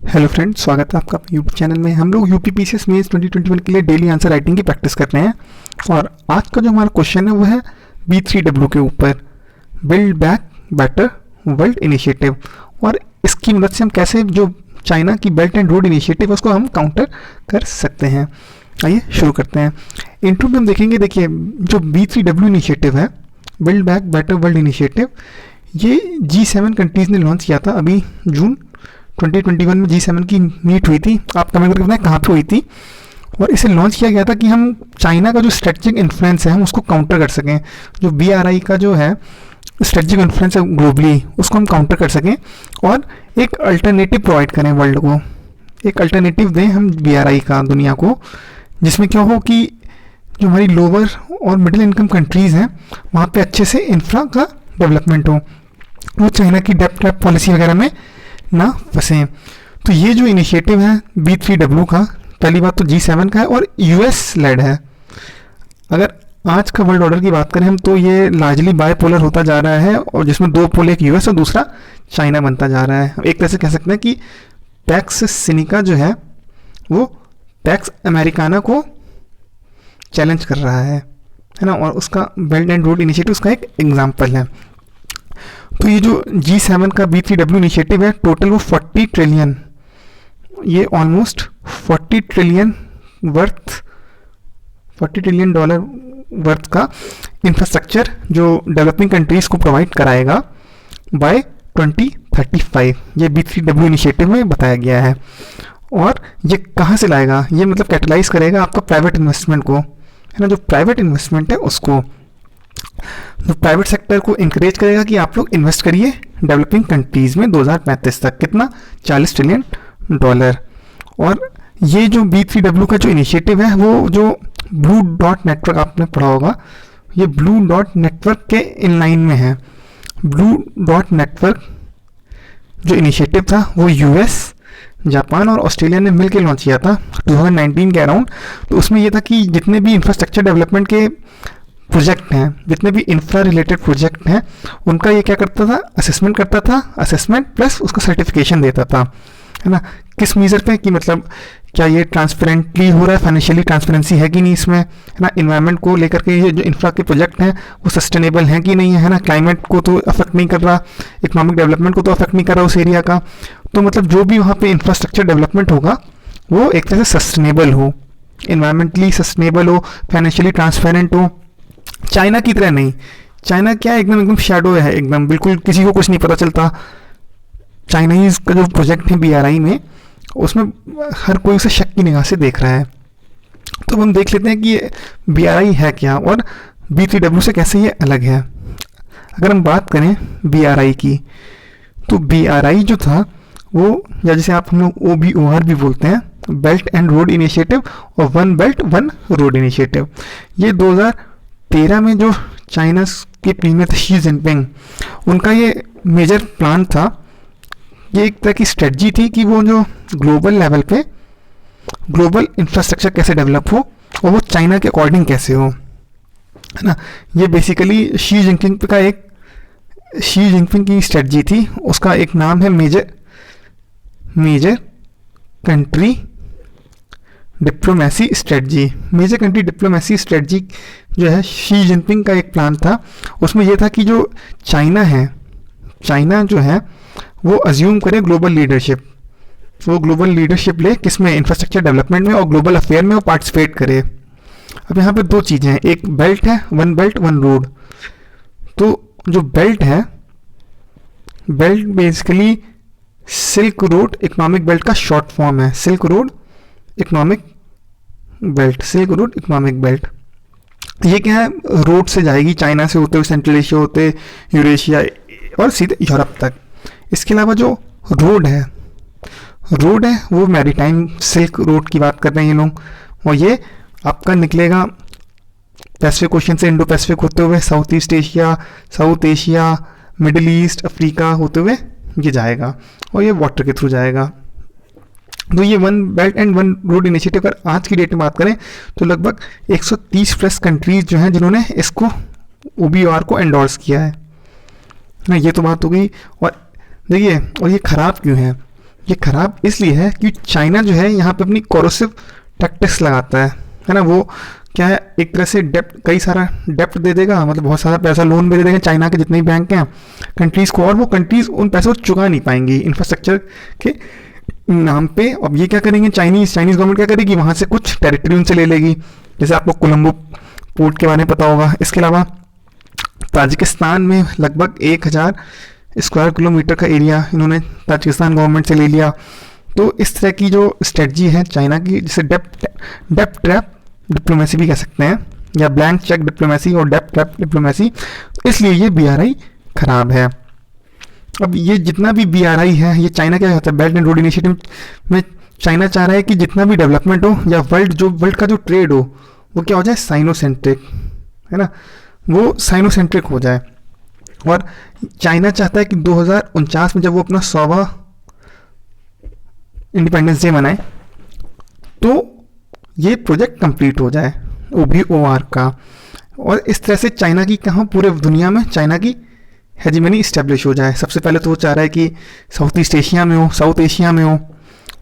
Hello friends, स्वागत है आपका यूट्यूब चैनल में। हम लोग यूपीपीसीएस मेंस 2021 के लिए डेली आंसर राइटिंग की प्रैक्टिस कर रहे हैं और आज का जो हमारा क्वेश्चन है वो है B3W के ऊपर, build back better world initiative. और इसकी मदद से हम कैसे जो चाइना की बेल्ट एंड रोड इनिशिएटिव उसको हम काउंटर कर सकते हैं। आइए शुरू करते हैं। इंट्रो में हम देखेंगे, देखिए जो B3W इनिशिएटिव है, build back better world initiative, ये G7 कंट्रीज़ ने लॉन्च किया था अभी जून 2021 में। G7 की मीट हुई थी, आप कमेंट करके बताएं कहाँ पे हुई थी। और इसे लॉन्च किया गया था कि हम चाइना का जो स्ट्रेटजिक इन्फ्लुएंस है हम उसको काउंटर कर सकें। जो BRI का जो है स्ट्रेटजिक इन्फ्लुएंस है ग्लोबली, उसको हम काउंटर कर सकें और एक अल्टरनेटिव प्रोवाइड करें वर्ल्ड को, एक अल्टरनेटिव दें हम BRI का दुनिया को, जिसमें क्या हो कि जो हमारी लोअर और मिडिल इनकम कंट्रीज़ हैं वहाँ पे अच्छे से इंफ्रा का डेवलपमेंट हो, वो चाइना की डेप्ट ट्रैप पॉलिसी वगैरह में ना फंसे। तो ये जो इनिशिएटिव है B3W का, पहली बात तो G7 का है और US लेड है। अगर आज का वर्ल्ड ऑर्डर की बात करें हम तो ये लार्जली बायपोलर होता जा रहा है और जिसमें दो पोल, एक US और दूसरा चाइना बनता जा रहा है। एक तरह से कह सकते हैं कि पैक्स सिनिका जो है वो पैक्स अमेरिकाना को चैलेंज कर रहा है ना, और उसका बेल्ट एंड रोड इनिशिएटिव उसका एक एग्जाम्पल है। तो ये जो G7 का B3W इनिशिएटिव है, टोटल वो 40 ट्रिलियन, ये ऑलमोस्ट 40 ट्रिलियन डॉलर वर्थ का इंफ्रास्ट्रक्चर जो डेवलपिंग कंट्रीज़ को प्रोवाइड कराएगा बाय 2035, ये B3W इनिशिएटिव में बताया गया है। और ये कहाँ से लाएगा, ये मतलब कैटलाइज करेगा आपका प्राइवेट इन्वेस्टमेंट को, है ना, जो प्राइवेट इन्वेस्टमेंट है उसको, जो प्राइवेट सेक्टर को इंकरेज करेगा कि आप लोग इन्वेस्ट करिए डेवलपिंग कंट्रीज़ में 2035 तक। कितना? 40 ट्रिलियन डॉलर। और ये जो B3W का जो इनिशिएटिव है वो जो ब्लू डॉट नेटवर्क आपने पढ़ा होगा, ये ब्लू डॉट नेटवर्क के इनलाइन में है। ब्लू डॉट नेटवर्क जो इनिशिएटिव था वो US, जापान और ऑस्ट्रेलिया ने मिलकर लॉन्च किया था 2019 के अराउंड। तो उसमें यह था कि जितने भी इंफ्रास्ट्रक्चर डेवलपमेंट के प्रोजेक्ट हैं, जितने भी इंफ्रा रिलेटेड प्रोजेक्ट हैं, उनका ये क्या करता था, असेसमेंट करता था, असेसमेंट प्लस उसका सर्टिफिकेशन देता था, है ना। किस मेजर पे कि मतलब क्या ये ट्रांसपेरेंटली हो रहा है, फाइनेंशियली ट्रांसपेरेंसी है कि नहीं इसमें, है ना, इन्वायरमेंट को लेकर के ये जो इंफ्रा के प्रोजेक्ट हैं वो सस्टेनेबल हैं कि नहीं है ना, क्लाइमेट को तो अफेक्ट नहीं कर रहा, इकोनॉमिक डेवलपमेंट को तो अफेक्ट नहीं कर रहा उस एरिया का। तो मतलब जो भी वहाँ पे इंफ्रास्ट्रक्चर डेवलपमेंट होगा वो एक तरह से सस्टेनेबल हो, इन्वायरमेंटली सस्टेनेबल हो, फाइनेंशियली ट्रांसपेरेंट हो। चाइना की तरह नहीं, चाइना क्या है, एकदम शैडो है, एकदम बिल्कुल किसी को कुछ नहीं पता चलता। चाइनीज़ का जो प्रोजेक्ट है BRI में, उसमें हर कोई उसे शक की निगाह से देख रहा है। तो हम देख लेते हैं कि ये BRI है क्या और B3W से कैसे ये अलग है। अगर हम बात करें BRI की, तो BRI जो था वो, या जिसे आप हम लोग OBOR भी बोलते हैं, बेल्ट एंड रोड इनिशिएटिव और one belt one road initiative, ये 2013 में जो चाइना के प्रीमियर थे शी जिनपिंग, उनका ये मेजर प्लान था। ये एक तरह की स्ट्रेटजी थी कि वो जो ग्लोबल लेवल पे ग्लोबल इंफ्रास्ट्रक्चर कैसे डेवलप हो और वो चाइना के अकॉर्डिंग कैसे हो, है ना। ये बेसिकली शी जिनपिंग की स्ट्रेटजी थी। उसका एक नाम है major country diplomacy strategy. Major country diplomacy strategy जो है शी जिनपिंग का एक प्लान था। उसमें यह था कि जो चाइना जो है वो अज्यूम करे ग्लोबल लीडरशिप, वो ग्लोबल लीडरशिप ले, किसमें, इंफ्रास्ट्रक्चर डेवलपमेंट में और ग्लोबल अफेयर में वो पार्टिसिपेट करे। अब यहाँ पे दो चीज़ें हैं, एक बेल्ट है, वन बेल्ट वन रोड। तो जो बेल्ट है, belt basically silk road economic belt का शॉर्ट फॉर्म है, सिल्क रोड इकोनॉमिक बेल्ट। ये क्या है, रोड से जाएगी चाइना से होते हुए सेंट्रल एशिया होते यूरेशिया और सीधे यूरोप तक। इसके अलावा जो रोड है वो मैरीटाइम सिल्क रोड की बात कर रहे हैं ये लोग, और ये आपका निकलेगा पैसिफिक ओशन से इंडो पैसिफिक होते हुए south Asia, middle east, Africa होते हुए ये जाएगा और ये वाटर के थ्रू जाएगा। तो ये one belt and one road initiative पर आज की डेट में बात करें तो लगभग 130 प्लस कंट्रीज जो हैं जिन्होंने इसको OBOR को एंडोर्स किया है ना। ये तो बात हो गई। और देखिए, और ये ख़राब क्यों है, ये ख़राब इसलिए है कि चाइना जो है यहाँ पे अपनी कोरोसिव टैक्टिक्स लगाता है ना। वो क्या है, एक तरह से डेप्ट, कई सारा डेप्ट दे देगा, मतलब बहुत सारा पैसा लोन भी दे देगा चाइना के जितने भी बैंक हैं कंट्रीज़ को, और वो कंट्रीज़ उन पैसों को चुका नहीं पाएंगी इंफ्रास्ट्रक्चर के नाम पे। अब ये क्या करेंगे, चाइनीज़ गवर्नमेंट क्या करेगी, वहाँ से कुछ टेरिटरी उनसे ले लेगी। जैसे आपको कोलंबो पोर्ट के बारे में पता होगा। इसके अलावा ताजिकिस्तान में लगभग 1000 स्क्वायर किलोमीटर का एरिया इन्होंने ताजिकिस्तान गवर्नमेंट से ले लिया। तो इस तरह की जो स्ट्रेटजी है चाइना की, जिसे डेप्ट ट्रैप डिप्लोमेसी भी कह सकते हैं, या ब्लैंक चेक डिप्लोमेसी और डेप्ट ट्रैप डिप्लोमेसी, इसलिए ये BRI खराब है। अब ये जितना भी BRI है, ये चाइना क्या होता है, बेल्ट एंड रोड इनिशिएटिव में चाइना चाह रहा है कि जितना भी डेवलपमेंट हो या वर्ल्ड का जो ट्रेड हो वो क्या हो जाए, साइनोसेंट्रिक, है ना, वो साइनोसेंट्रिक हो जाए। और चाइना चाहता है कि 2049 में जब वो अपना 100वां इंडिपेंडेंस डे मनाए तो ये प्रोजेक्ट कंप्लीट हो जाए OBOR का। और इस तरह से चाइना की कहाँ, पूरे दुनिया में चाइना की हेजिमनी इस्टेब्लिश हो जाए। सबसे पहले तो वो चाह रहा है कि साउथ एशिया में हो,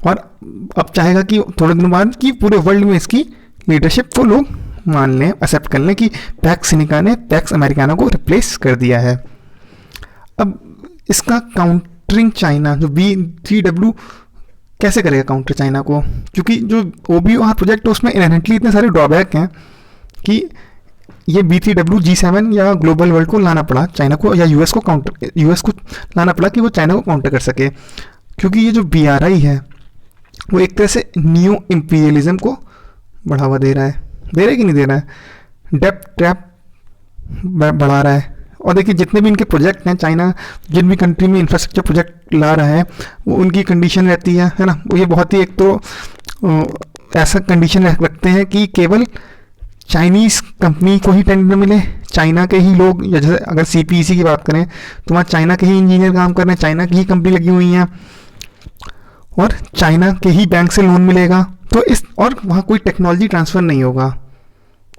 और अब चाहेगा कि थोड़े दिनों बाद कि पूरे वर्ल्ड में इसकी लीडरशिप को लोग मान लें, एक्सेप्ट कर लें कि पैक्स सिनिका ने पैक्स अमेरिकाना को रिप्लेस कर दिया है। अब इसका काउंटरिंग चाइना, जो B3W कैसे करेगा काउंटर चाइना को, क्योंकि जो OBOR प्रोजेक्ट है उसमें इनहेरेंटली इतने सारे ड्रॉबैक हैं कि ये B3W G7 या ग्लोबल वर्ल्ड को लाना पड़ा चाइना को, या US को लाना पड़ा कि वो चाइना को काउंटर कर सके। क्योंकि ये जो BRI है वो एक तरह से न्यू इंपीरियलिज्म को बढ़ावा दे रहा है कि नहीं दे रहा है, डेप्ट ट्रैप बढ़ा रहा है। और देखिए जितने भी इनके प्रोजेक्ट हैं, चाइना जिन भी कंट्री में इंफ्रास्ट्रक्चर प्रोजेक्ट ला रहा है वो उनकी कंडीशन रहती है ना, वो ये बहुत ही एक तो ऐसा कंडीशन रखते हैं कि केवल चाइनीज़ कंपनी को ही टेंडर मिले, चाइना के ही लोग, या जैसे अगर CPEC की बात करें तो वहाँ चाइना के ही इंजीनियर काम कर रहे हैं, चाइना की ही कंपनी लगी हुई हैं, और चाइना के ही बैंक से लोन मिलेगा। तो और वहाँ कोई टेक्नोलॉजी ट्रांसफ़र नहीं होगा,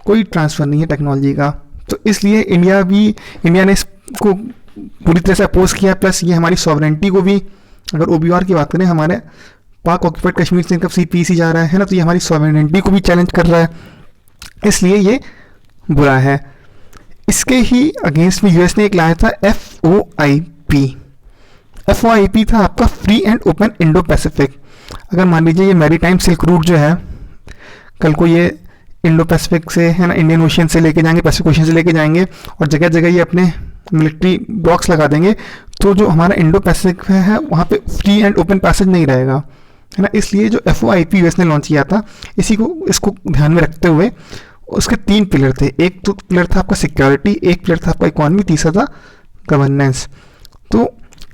कोई ट्रांसफ़र नहीं है टेक्नोलॉजी का। तो इसलिए इंडिया ने इसको पूरी तरह से अपोज किया। प्लस ये हमारी सॉवरेंटी को भी, अगर OBOR की बात करें, हमारे पाक ऑक्यूपाइड कश्मीर से इनका CPEC जा रहा है ना, तो ये हमारी सॉवरेंटी को भी चैलेंज कर रहा है, इसलिए ये बुरा है। इसके ही अगेंस्ट में US ने एक लाया था FOIP था आपका free and open Indo Pacific. अगर मान लीजिए ये मैरीटाइम सिल्क रूट जो है, कल को ये इंडो पैसिफिक से, है ना, इंडियन ओशियन से लेके जाएंगे, पैसिफिक ओशियन से लेके जाएंगे, और जगह जगह ये अपने मिलिट्री ब्लॉक्स लगा देंगे, तो जो हमारा इंडो पैसिफिक है वहाँ पे फ्री एंड ओपन पैसेज नहीं रहेगा, है ना। इसलिए जो FOIP US ने लॉन्च किया था, इसको ध्यान में रखते हुए उसके 3 पिलर थे। एक तो पिलर था आपका सिक्योरिटी, एक पिलर था आपका इकोनॉमी, तीसरा था गवर्नेंस। तो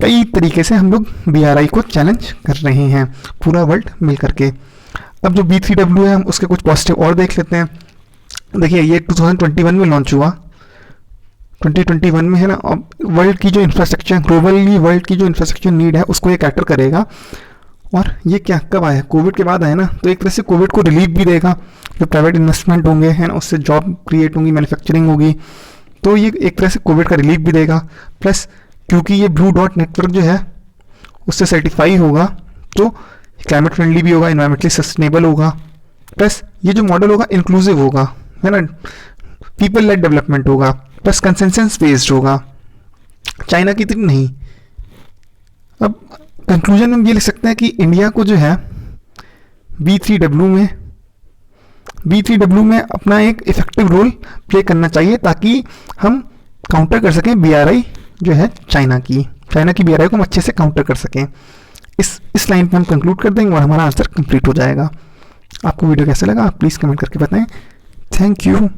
कई तरीके से हम लोग BRI को चैलेंज कर रहे हैं, पूरा वर्ल्ड मिल करके। अब जो B3W है, हम उसके कुछ पॉजिटिव और देख लेते हैं। देखिए ये 2021 में लॉन्च हुआ, 2021 में, है ना। अब वर्ल्ड की जो इंफ्रास्ट्रक्चर, ग्लोबली वर्ल्ड की जो इंफ्रास्ट्रक्चर नीड है उसको ये कैटर करेगा। और ये क्या कब आया, कोविड के बाद आया ना, तो एक तरह से कोविड को रिलीफ भी देगा। जो प्राइवेट इन्वेस्टमेंट होंगे, है ना, उससे जॉब क्रिएट होंगी, मैन्युफैक्चरिंग होगी, तो ये एक तरह से कोविड का रिलीफ भी देगा। प्लस क्योंकि ये ब्लू डॉट नेटवर्क जो है उससे सर्टिफाई होगा, तो क्लाइमेट फ्रेंडली भी होगा, इन्वायरमेंटली सस्टेनेबल होगा। प्लस ये जो मॉडल होगा इंक्लूसिव होगा, है ना, पीपल लेड डेवलपमेंट होगा, प्लस कंसेंसस बेस्ड होगा, चाइना की तरह नहीं। अब कंक्लूजन में ये लिख सकते हैं कि इंडिया को जो है B3W में अपना एक इफेक्टिव रोल प्ले करना चाहिए, ताकि हम काउंटर कर सकें BRI जो है चाइना की BRI को हम अच्छे से काउंटर कर सकें। इस लाइन पे हम कंक्लूड कर देंगे और हमारा आंसर कंप्लीट हो जाएगा। आपको वीडियो कैसा लगा आप प्लीज़ कमेंट करके बताएं। Thank you.